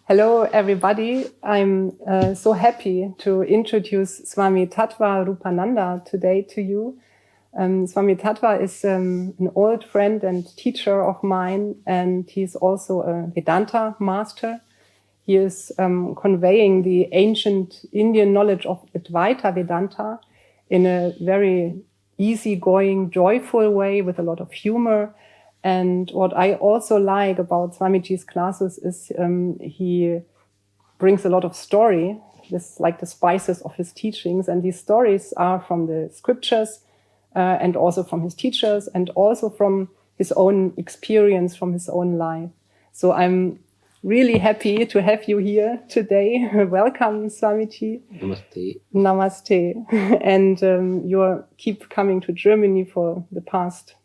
Hello, everybody. I'm so happy to introduce Swami Tattvarupananda today to you. Swami Tattva is an old friend and teacher of mine, and he's also a Vedanta master. He is conveying the ancient Indian knowledge of Advaita Vedanta in a very easygoing, joyful way with a lot of humor. And what I also like about Swamiji's classes is he brings a lot of story, this like the spices of his teachings. And these stories are from the scriptures and also from his teachers and also from his own experience, from his own life. So I'm really happy to have you here today. Welcome, Swamiji. Namaste. Namaste. And you keep coming to Germany for the past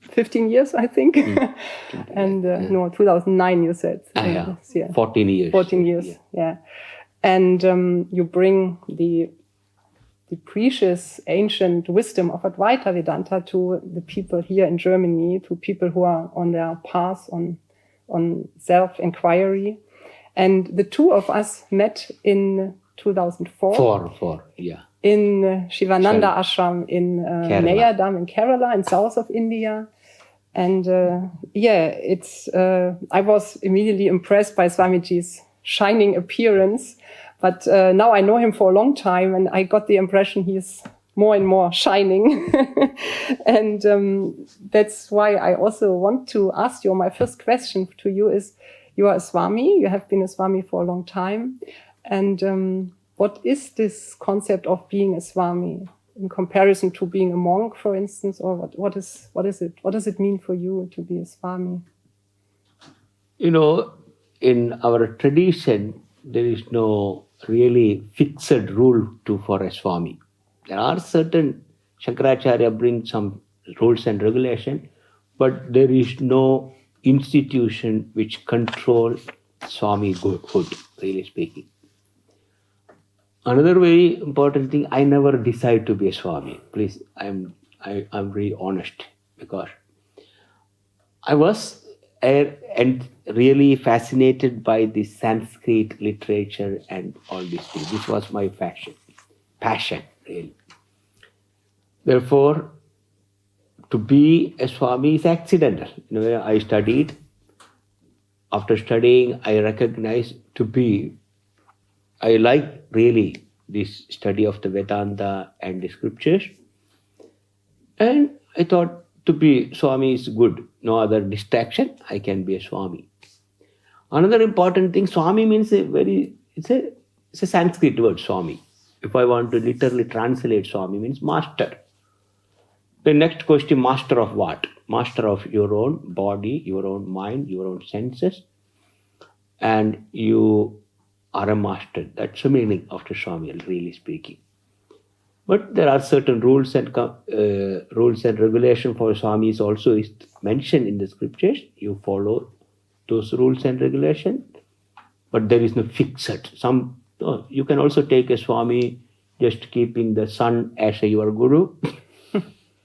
15 years, I think. And no, 2009 you said. Yeah. 14 years. 14 years, yeah. And you bring the precious ancient wisdom of Advaita Vedanta to the people here in Germany, to people who are on their path on self-inquiry. And the two of us met in 2004. In Shivananda Ashram in Nayadam in Kerala, in south of India. And I was immediately impressed by Swamiji's shining appearance. But now I know him for a long time, and I got the impression he's more and more shining. And that's why I also want to ask you, my first question to you is, you are a Swami, you have been a Swami for a long time. And what is this concept of being a Swami in comparison to being a monk, for instance, or what is it? What does it mean for you to be a Swami? You know, in our tradition, there is no really fixed rule for a Swami. There are certain, Shankaracharya brings some rules and regulation, but there is no institution which controls Swami hood, really speaking. Another very important thing, I never decide to be a Swami. Please, I'm very honest, because I was really fascinated by the Sanskrit literature and all these things. This was my passion, really. Therefore, to be a Swami is accidental. I studied. After studying, I recognized I like really this study of the Vedanta and the scriptures. And I thought to be Swami is good. No other distraction, I can be a Swami. Another important thing, Swami means it's a Sanskrit word, Swami. If I want to literally translate Swami means master. The next question, master of what? Master of your own body, your own mind, your own senses. And you are a master. That's the meaning of the Swami, really speaking. But there are certain rules and regulation for Swamis also is mentioned in the scriptures. You follow those rules and regulation, but there is no fixed. You can also take a Swami just keeping the sun as your guru.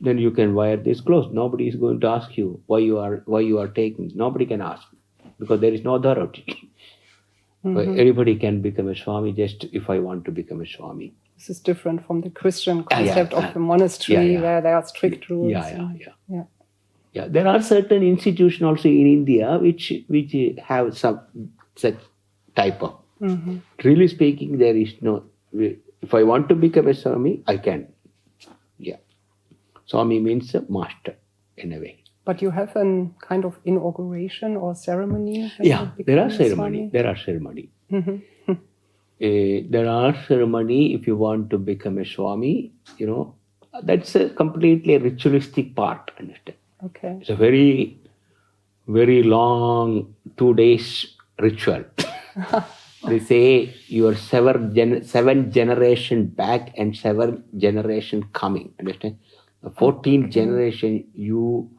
Then you can wear this clothes. Nobody is going to ask you why you are taking. Nobody can ask, because there is no authority. Mm-hmm. Anybody can become a Swami just if I want to become a Swami. This is different from the Christian concept of the monastery where there are strict rules. Yeah. There are certain institutions also in India which have some such type of. Mm-hmm. Really speaking, there is no. If I want to become a Swami, I can. Yeah. Swami means a master in a way. But you have a kind of inauguration or ceremony? There are ceremony. Mm-hmm. There are ceremony if you want to become a Swami, that's a completely ritualistic part, understand? Okay. It's a very, very long 2 days ritual. They say you are 7 generation back and 7 generation coming, understand? The 14th generation, you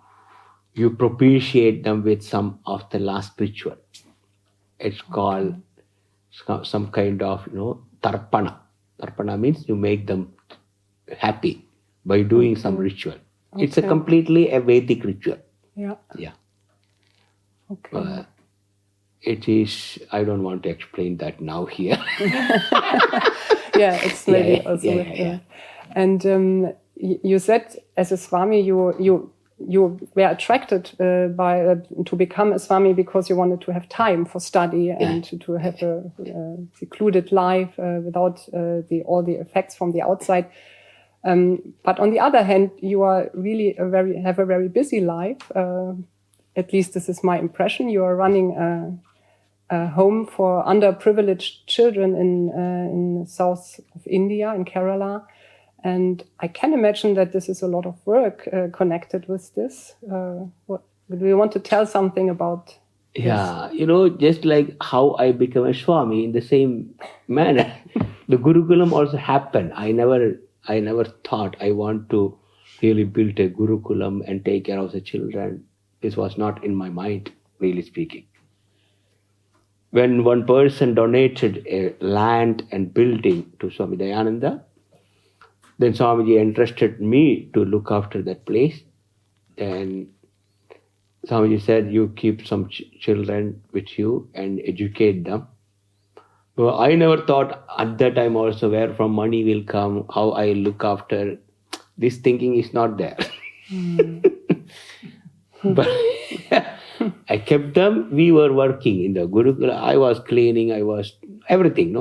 propitiate them with some of the last ritual. It's called some kind of, tarpana. Tarpana means you make them happy by doing some ritual. Okay. It's a Vedic ritual. Yeah. Yeah. Okay. it is, I don't want to explain that now here. Yeah, it's maybe also. And you said as a Swami, you were attracted to become a Swami because you wanted to have time for study and to have a secluded life without all the effects from the outside. But on the other hand, you are really have a very busy life. At least this is my impression. You are running a home for underprivileged children in south of India, in Kerala. And I can imagine that this is a lot of work connected with this. Do you want to tell something about this? Yeah, just like how I became a Swami, in the same manner, the Gurukulam also happened. I never thought I want to really build a Gurukulam and take care of the children. This was not in my mind, really speaking. When one person donated a land and building to Swami Dayananda, then Swamiji entrusted me to look after that place. And Swamiji said, you keep some children with you and educate them. So I never thought at that time also where from money will come, how I look after. This thinking is not there. But I kept them. We were working in the Gurukula. I was cleaning, I was everything,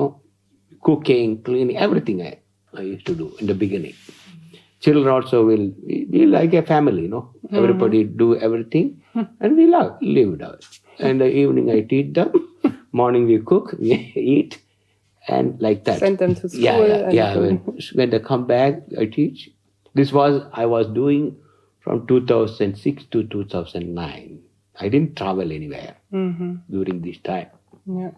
cooking, cleaning, everything I used to do in the beginning. Children also will be like a family, Everybody do everything and we live it out. And the evening I teach them, morning we cook, we eat, and like that. Send them to school. When they come back, I teach. I was doing from 2006 to 2009. I didn't travel anywhere during this time. Yeah.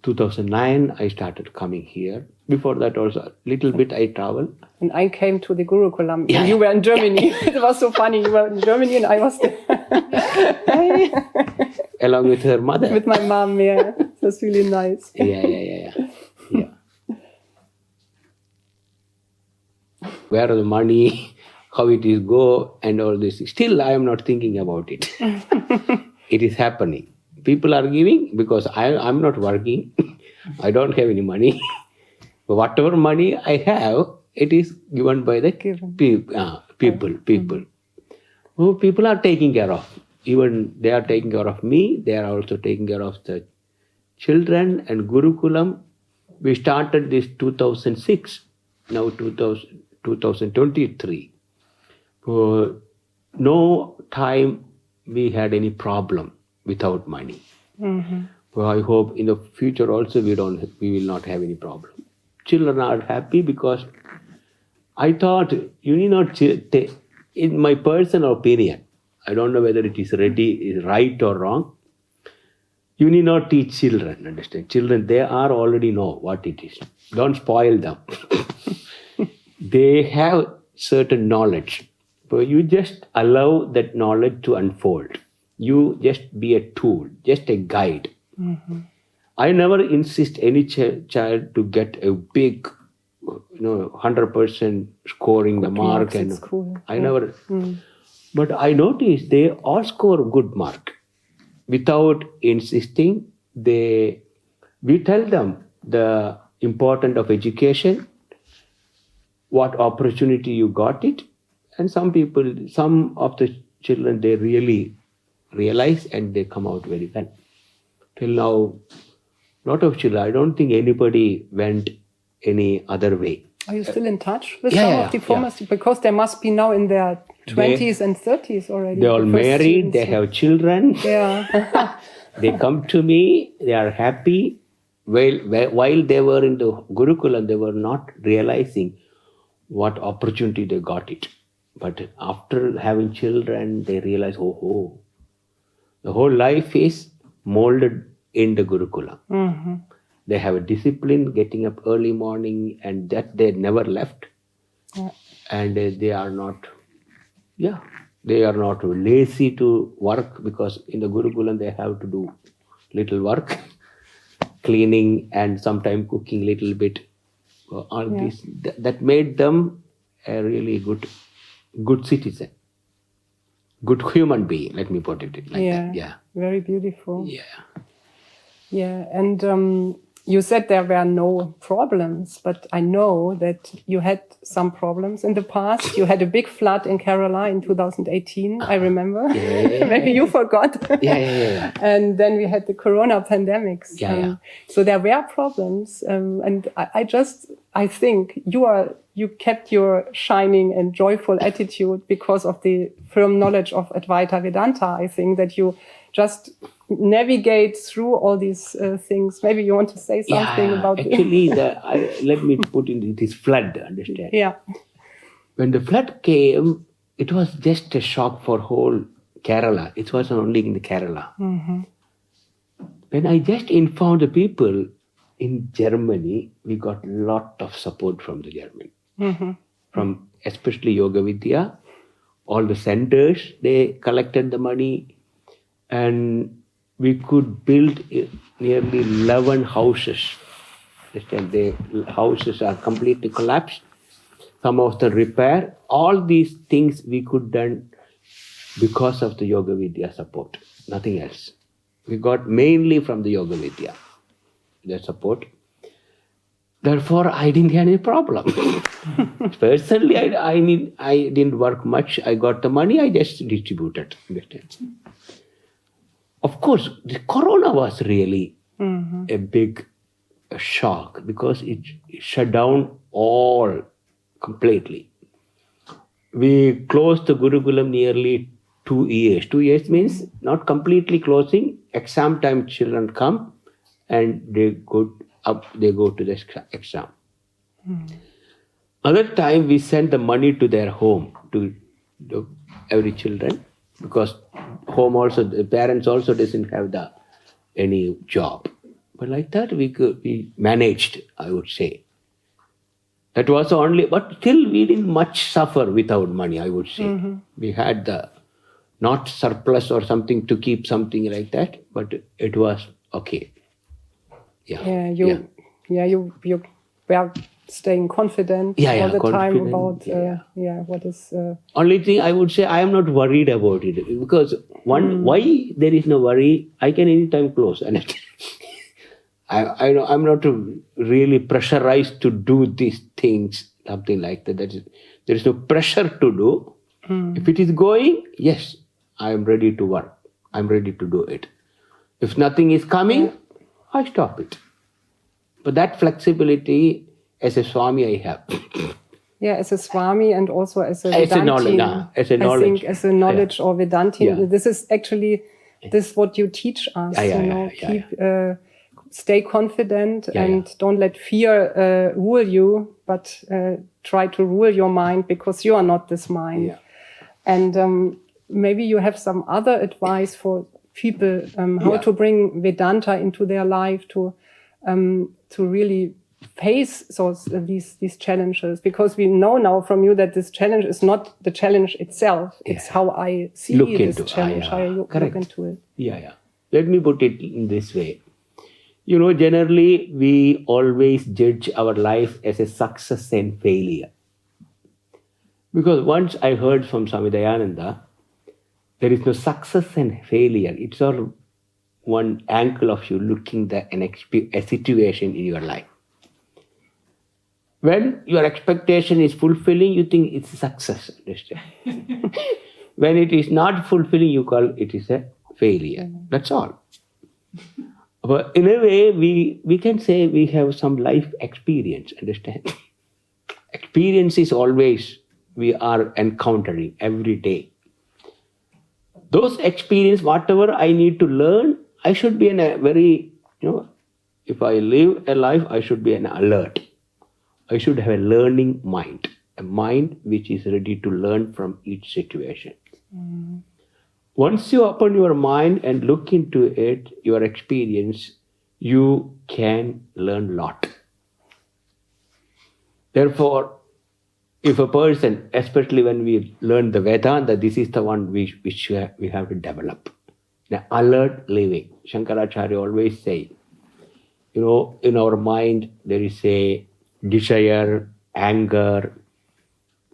2009, I started coming here. Before that also, a little bit I traveled. And I came to the Gurukulam. Yeah. You were in Germany. It was so funny. You were in Germany and I was there. Along with her mother. With my mom, yeah. It was really nice. Yeah. Where the money, how it is go and all this. Still, I am not thinking about it. It is happening. People are giving because I'm not working. I don't have any money. But whatever money I have, it is given by the people. Who people are taking care of. Even they are taking care of me. They are also taking care of the children and Gurukulam. We started this 2006. Now 2023. No time we had any problem without money. So I hope in the future also we will not have any problem. Children are happy because I thought you need not in my personal opinion, I don't know whether it is right or wrong. You need not teach children, understand? Children, they are already know what it is. Don't spoil them. They have certain knowledge. But you just allow that knowledge to unfold. You just be a tool, just a guide. I never insist any child to get a big, 100% scoring the mark. And I never. But I noticed they all score good mark. Without insisting, we tell them the importance of education, what opportunity you got it, and some of the children, they really realize and they come out very well. Till now, lot of children, I don't think anybody went any other way. Are you still in touch with some of the former? Because they must be now in their 20s and 30s already. They're all married, they have children. Yeah. They come to me, they are happy. While they were in the Gurukulam, they were not realizing what opportunity they got it. But after having children, they realize, the whole life is molded in the Gurukulam. They have a discipline, getting up early morning, and that they never left. And they are not lazy to work, because in the Gurukulam they have to do little work, cleaning and sometimes cooking little bit. This that made them a really good citizen, good human being. Let me put it like that. Yeah. very beautiful. Yeah. Yeah, and you said there were no problems, but I know that you had some problems in the past. You had a big flood in Kerala in 2018, I remember. Yeah. Maybe you forgot. Yeah. And then we had the corona pandemics. Yeah. So there were problems. And I think you kept your shining and joyful attitude because of the firm knowledge of Advaita Vedanta. I think that you just navigate through all these things. Maybe you want to say something about it. Actually, let me put in this flood, understand? Yeah. When the flood came, it was just a shock for whole Kerala. It wasn't only in the Kerala. Mm-hmm. When I just informed the people in Germany, we got a lot of support from the German. Mm-hmm. From especially Yoga Vidya, all the centers, they collected the money, and we could build nearly 11 houses. The houses are completely collapsed. Some of the repair, all these things we could done because of the Yoga Vidya support, nothing else. We got mainly from the Yoga Vidya, the support. Therefore, I didn't have any problem. Personally, I didn't work much. I got the money, I just distributed. Of course, the corona was really a big shock because it shut down all completely. We closed the Gurukulam nearly 2 years. 2 years means not completely closing. Exam time children come and they go to the exam. Other time we send the money to their home to every children, because home also, the parents also doesn't have any job. But like that we managed, I would say. That was only, but still we didn't much suffer without money, I would say. Mm-hmm. We had not surplus or something to keep something like that, but it was okay. You were staying confident all the time about what is. Only thing I would say, I am not worried about it, because why there is no worry, I can anytime close. And I'm not really pressurized to do these things, something like that. There is no pressure to do. If it is going, yes, I am ready to work. I'm ready to do it. If nothing is coming, I stop it. But that flexibility, as a Swami, I have. Yeah, as a Swami and also as a Vedantin. As a knowledge. I think as a knowledge or Vedantin. This is actually what you teach us. Stay confident and don't let fear rule you, but try to rule your mind, because you are not this mind. Yeah. And maybe you have some other advice for people how to bring Vedanta into their life, to really face these challenges, because we know now from you that this challenge is not the challenge itself. It's how I see this challenge, how I look into it. Let me put it in this way. Generally, we always judge our life as a success and failure. Because once I heard from Swami Dayananda, there is no success and failure. It's all one angle of you looking at a situation in your life. When your expectation is fulfilling, you think it's a success. When it is not fulfilling, you call it is a failure. That's all. But in a way, we can say we have some life experience, understand? Experience is always we are encountering every day. Those experience, whatever I need to learn, I should be in a very, if I live a life, I should be an alert. I should have a learning mind, a mind which is ready to learn from each situation. Once you open your mind and look into it, your experience, you can learn a lot. Therefore, if a person, especially when we learn the Vedanta, this is the one which we have to develop. The alert living. Shankaracharya always say, in our mind there is a desire, anger,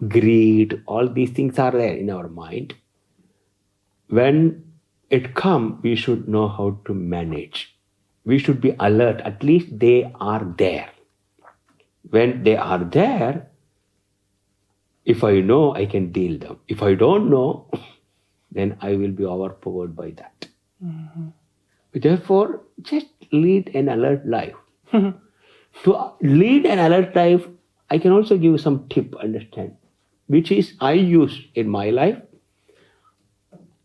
greed, all these things are there in our mind. When it come, we should know how to manage. We should be alert. At least they are there. When they are there, if I know, I can deal them. If I don't know, then I will be overpowered by that. Mm-hmm. Therefore, just lead an alert life. To lead an alert life, I can also give you some tip, understand, which is I use in my life.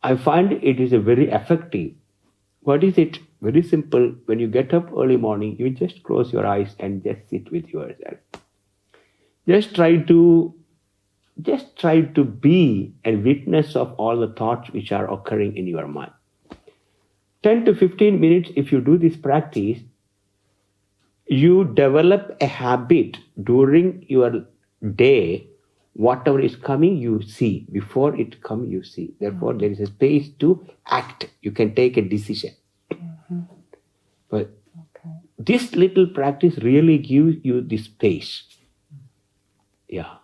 I find it is a very effective. What is it? Very simple. When you get up early morning, you just close your eyes and just sit with yourself. Just try to be a witness of all the thoughts which are occurring in your mind. 10 to 15 minutes, if you do this practice, you develop a habit during your day. Whatever is coming, you see. Before it comes, you see. Therefore, there is a space to act. You can take a decision. Mm-hmm. But this little practice really gives you this space. Yeah.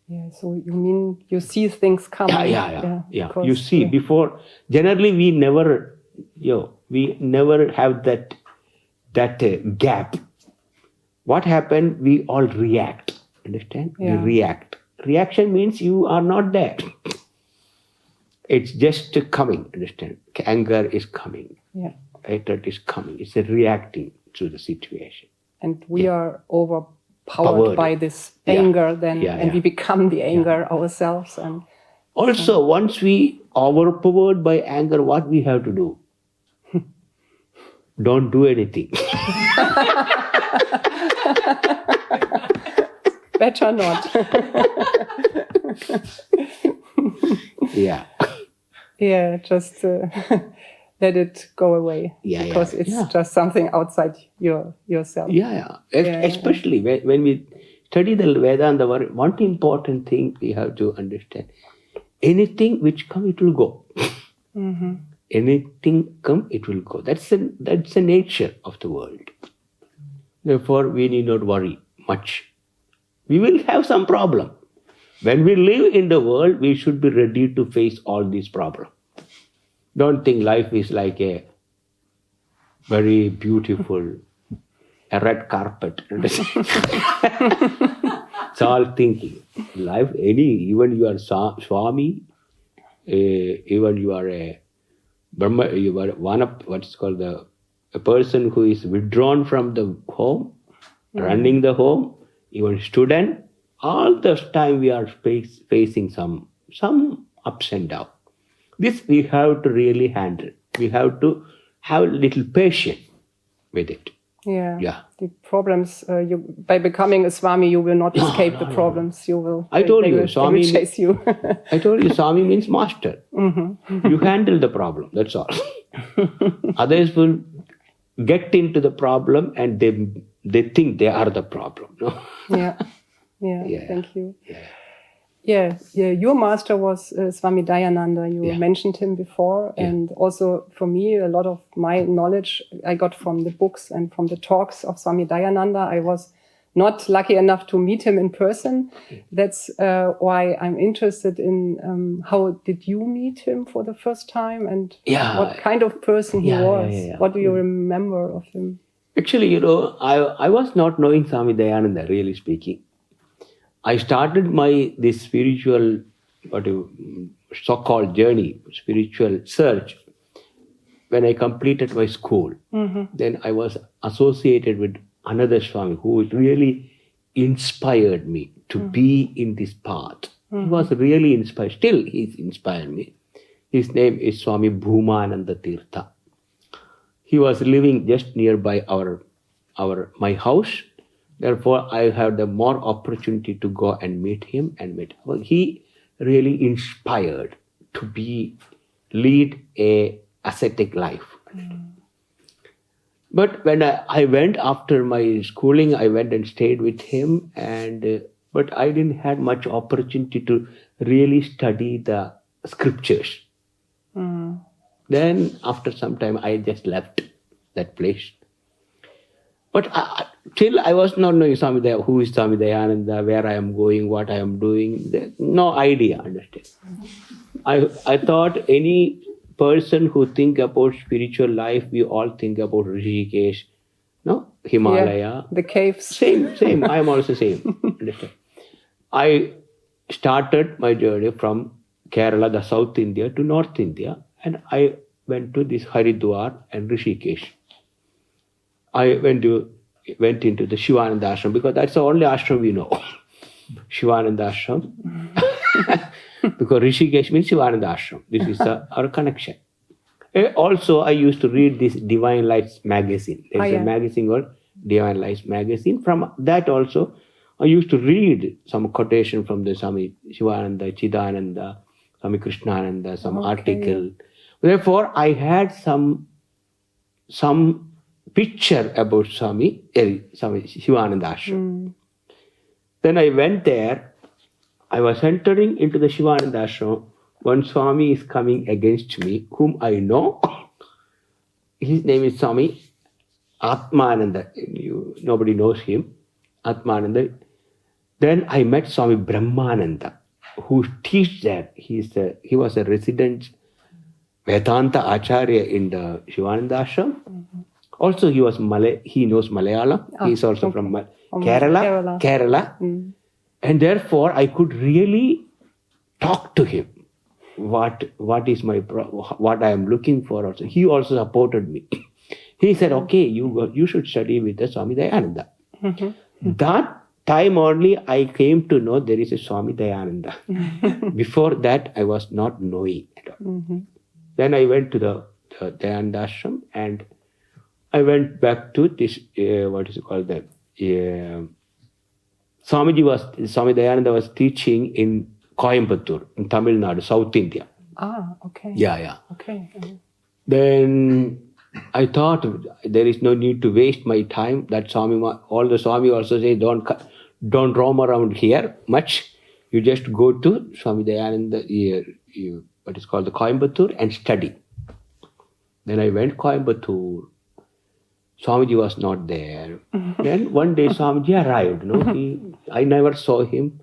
Yeah, so you mean you see things coming. Yeah. You see, before, generally we never have that gap. What happened? We all react. Understand? Yeah. We react. Reaction means you are not there. It's just coming. Understand? Anger is coming. Yeah. Hatred is coming. It's a reacting to the situation. And we are overpowered by this anger and we become the anger ourselves. And also, once we overpowered by anger, what we have to do? Don't do anything. Better not. Yeah, just let it go away. Because it's just something outside yourself. Especially when we study the Vedanta, one important thing we have to understand. Anything which comes, it will go. Mm-hmm. Anything come, it will go. That's the nature of the world. Therefore, we need not worry much. We will have some problem. When we live in the world, we should be ready to face all these problems. Don't think life is like a very beautiful, a red carpet. It's all thinking. Life, even you are Swami, even you are a Brahma, you are one of what's called a person who is withdrawn from the home, running the home, even student, all the time we are facing some ups and downs. This we have to really handle. We have to have a little patience with it. Yeah. The problems, by becoming a Swami, you will not escape the problems. You will. I told you, Swami will chase you. I told you, Swami means master. Mm-hmm. You handle the problem. That's all. Others will get into the problem and they think they are the problem. No? Yeah. Thank you. Yeah. Your master was Swami Dayananda. You mentioned him before, and also for me, a lot of my knowledge I got from the books and from the talks of Swami Dayananda. I was not lucky enough to meet him in person. That's why I'm interested in how did you meet him for the first time, and what kind of person he was? What do you remember of him? Actually, I was not knowing Swami Dayananda, really speaking. I started this spiritual, so-called journey, spiritual search, when I completed my school. Mm-hmm. Then I was associated with another Swami who really inspired me to be in this path. Mm-hmm. He was really inspired. Still, he's inspired me. His name is Swami Bhumananda Tirtha. He was living just nearby my house. Therefore, I had the more opportunity to go and meet him Well, he really inspired to lead a ascetic life. Mm. But when I went after my schooling, I went and stayed with him, but I didn't have much opportunity to really study the scriptures. Mm. Then after some time, I just left that place. But till I was not knowing who is Swami Dayananda, where I am going, what I am doing. No idea, understand. I thought any person who think about spiritual life, we all think about Rishikesh, no, Himalaya. Yeah, the caves. Same. I am also same. Understand? I started my journey from Kerala, the South India, to North India, and I went to this Haridwar and Rishikesh. I went into the Shivananda Ashram because that's the only ashram we know. Shivananda Ashram. Because Rishikesh means Shivananda Ashram. This is our connection. Also, I used to read this Divine Lights magazine. There's a magazine called Divine Lights magazine. From that also, I used to read some quotation from the Swami Shivananda, Chidananda, Swami Krishnananda, some article. Therefore, I had some picture about Swami Shivananda Ashram. Then I went there. I was entering into the Shivananda Ashram. One Swami is coming against me, whom I know. His name is Swami Atmananda. Nobody knows him. Atmananda. Then I met Swami Brahmananda, who teaches there. He was a resident Vedanta Acharya in the Shivananda Ashram. Also, he knows Malayalam. He is also from Kerala. And therefore, I could really talk to him. What is what I am looking for also. He also supported me. He said, okay, you should study with the Swami Dayananda. That time only I came to know there is a Swami Dayananda. Before that, I was not knowing at all. Then I went to the Dayananda Ashram and I went back to this, what is it called that? Swami Dayananda was teaching in Coimbatore, in Tamil Nadu, South India. Okay. Yeah. Okay. Then I thought there is no need to waste my time. That all the Swami also say, don't roam around here much. You just go to Swami Dayananda, what is called the Coimbatore, and study. Then I went Coimbatore. Swamiji was not there. Then one day Swamiji arrived. I never saw him.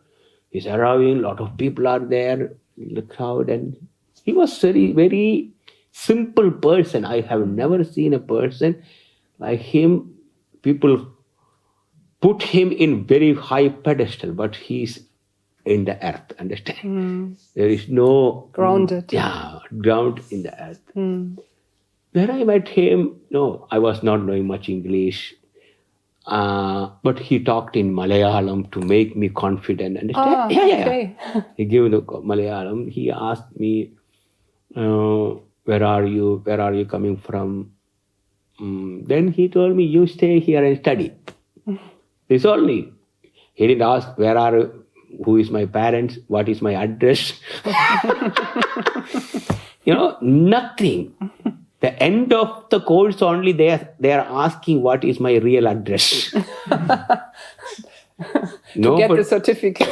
He's arriving, a lot of people are there in the crowd, and he was very, very simple person. I have never seen a person like him. People put him in very high pedestal, but he's in the earth, understand? There is no... Grounded. Ground in the earth. When I met him, I was not knowing much English. But he talked in Malayalam to make me confident. Understand? Okay. He gave the Malayalam. He asked me, where are you coming from? Then he told me, you stay here and study. This only. He didn't ask, who is my parents, what is my address? Nothing. The end of the course only, they are asking what is my real address. To get the certificate.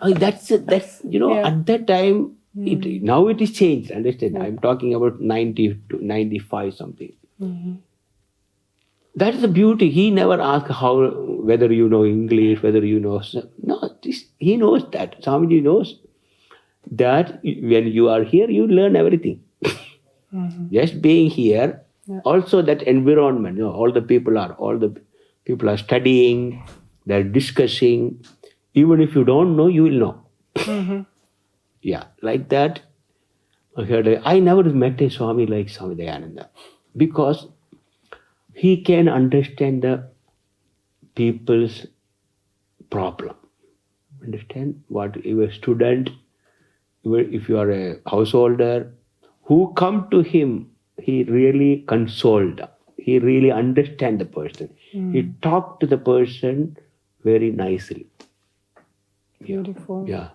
That's at that time, now it is changed, understand? I'm talking about 90 to 95 something. That is the beauty. He never asked whether you know English, whether you know... No, he knows that. Swamiji knows that when you are here, you learn everything. Just being here, also that environment, all the people are studying, they're discussing. Even if you don't know, you will know. Like that. I never met a Swami like Swami Dayananda because he can understand the people's problem. Understand? What you a student, if you are a householder, who come to him, he really consoled. He really understand the person. He talked to the person very nicely. Beautiful. Yeah.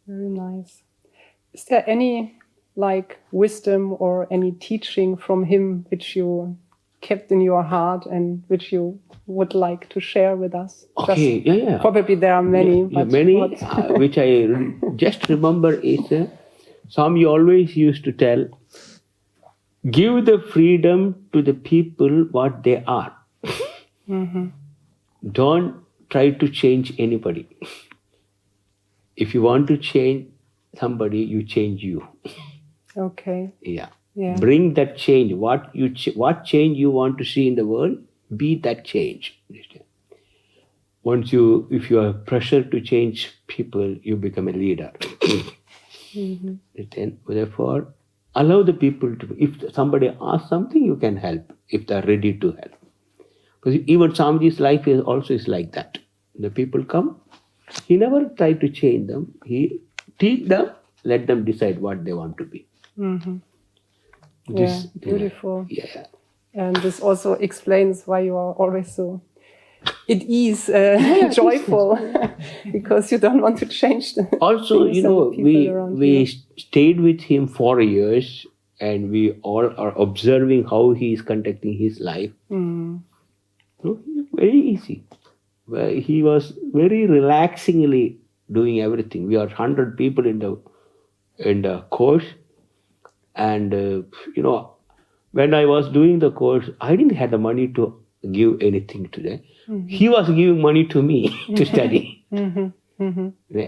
Very nice. Is there any wisdom or any teaching from him which you kept in your heart and which you would like to share with us? Okay, Probably there are many. But many, which I just remember is, Swami always used to tell, give the freedom to the people what they are. Don't try to change anybody. If you want to change, somebody, you change you. Okay. Yeah. Yeah. Bring that change. What change you want to see in the world, be that change. If you have pressure to change people, you become a leader. Then, therefore, allow the people to. If somebody asks something, you can help if they are ready to help. Because even Swamiji's life is like that. The people come, he never tried to change them. He teach them, let them decide what they want to be. Beautiful. Yeah. And this also explains why you are always so at ease, joyful, because you don't want to change the Also, things and the people around we you. stayed with him for years, and we all are observing how he is conducting his life. Very easy. He was very relaxingly doing everything. We are 100 people in the course, and when I was doing the course, I didn't have the money to give anything to them. He was giving money to me to study.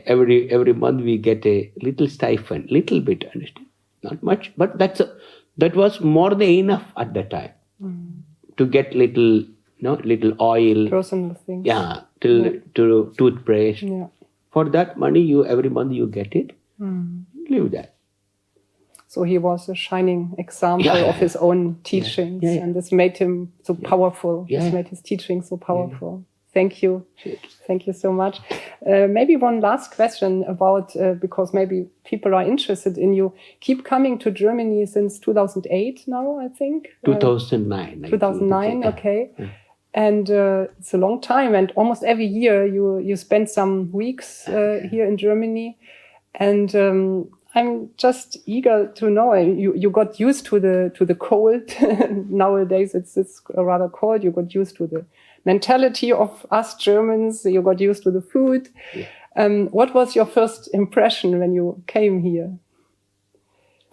Every month we get a little stipend, little bit, understand? Not much, but that was more than enough at that time to get little oil, Personal things. yeah, to toothpaste. Yeah. For that money, every month you get it. Live that. So he was a shining example of his own teachings, and this made him so powerful. This made his teaching so powerful. Thank you. Thank you so much. Maybe one last question about, because maybe people are interested in you. Keep coming to Germany since 2008 now, I think? 2009. 2009, okay. And it's a long time, and almost every year you spend some weeks here in Germany. And I'm just eager to know. You got used to the cold. Nowadays it's rather cold. You got used to the mentality of us Germans. You got used to the food. What was your first impression when you came here?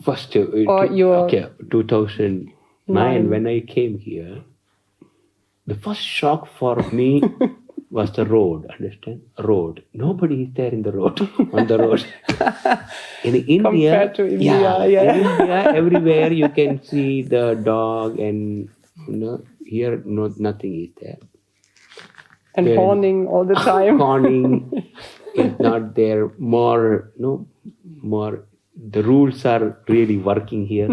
2009 when I came here, the first shock for me was the road, understand? Road. Nobody is there in the road, on the road. In India, compared to India, in India, everywhere you can see the dog, and here nothing is there. And horning all the time. Horning is not there. More, the rules are really working here.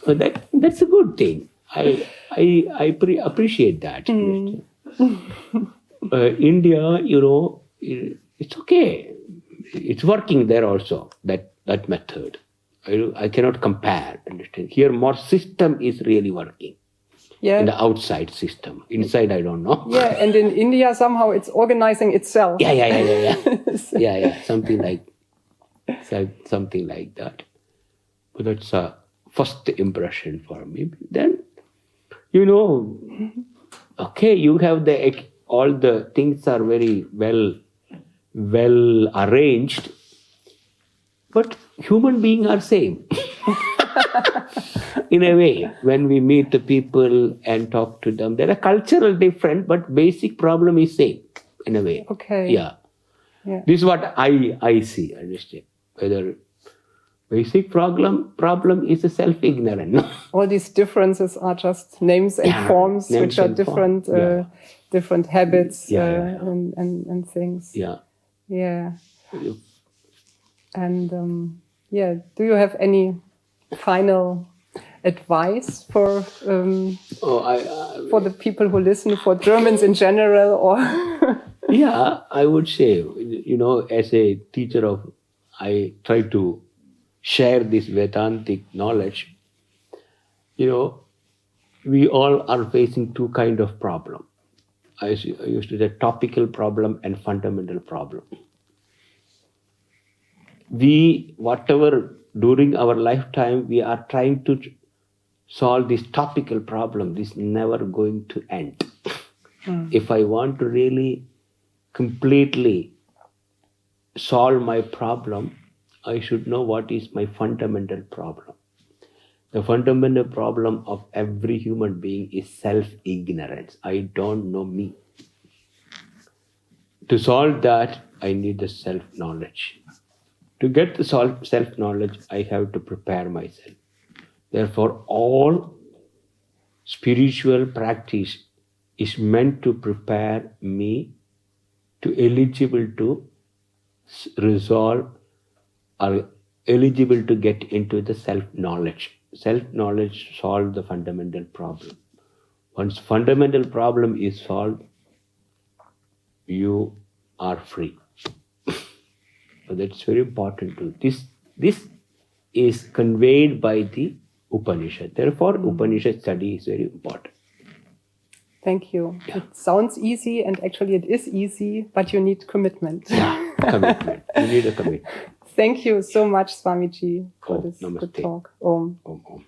So that's a good thing. I appreciate that. India, it's okay. It's working there also, that method. I cannot compare, understand. Here more system is really working. Yeah. In the outside system. Inside, I don't know. Yeah, and in India, somehow it's organizing itself. Yeah. Yeah, something like that. But that's a first impression for me. Then, okay, you have all the things are very well arranged, but human beings are same. In a way, when we meet the people and talk to them, there are cultural different, but basic problem is same in a way. Okay. Yeah. This is what I see, understand. Whether basic problem is a self-ignorant. All these differences are just names and forms, which are different, different habits and things. Yeah. Yeah. And do you have any final advice for the people who listen, for Germans in general, or? Yeah, I would say, as a teacher I try to share this Vedantic knowledge. We all are facing two kind of problem. I used to say topical problem and fundamental problem. Whatever during our lifetime, we are trying to solve this topical problem. This is never going to end. If I want to really completely solve my problem, I should know what is my fundamental problem. The fundamental problem of every human being is self-ignorance. I don't know me. To solve that, I need the self-knowledge. To get the self-knowledge, I have to prepare myself. Therefore, all spiritual practice is meant to prepare me to eligible to resolve or eligible to get into the self-knowledge. Self-knowledge solves the fundamental problem. Once fundamental problem is solved, you are free. So that's very important too. This is conveyed by the Upanishad. Therefore, Upanishad study is very important. Thank you. Yeah. It sounds easy, and actually it is easy, but you need commitment. Yeah, commitment. You need a commitment. Thank you so much, Swamiji, for this Namaste. good talk. Om. Om, Om.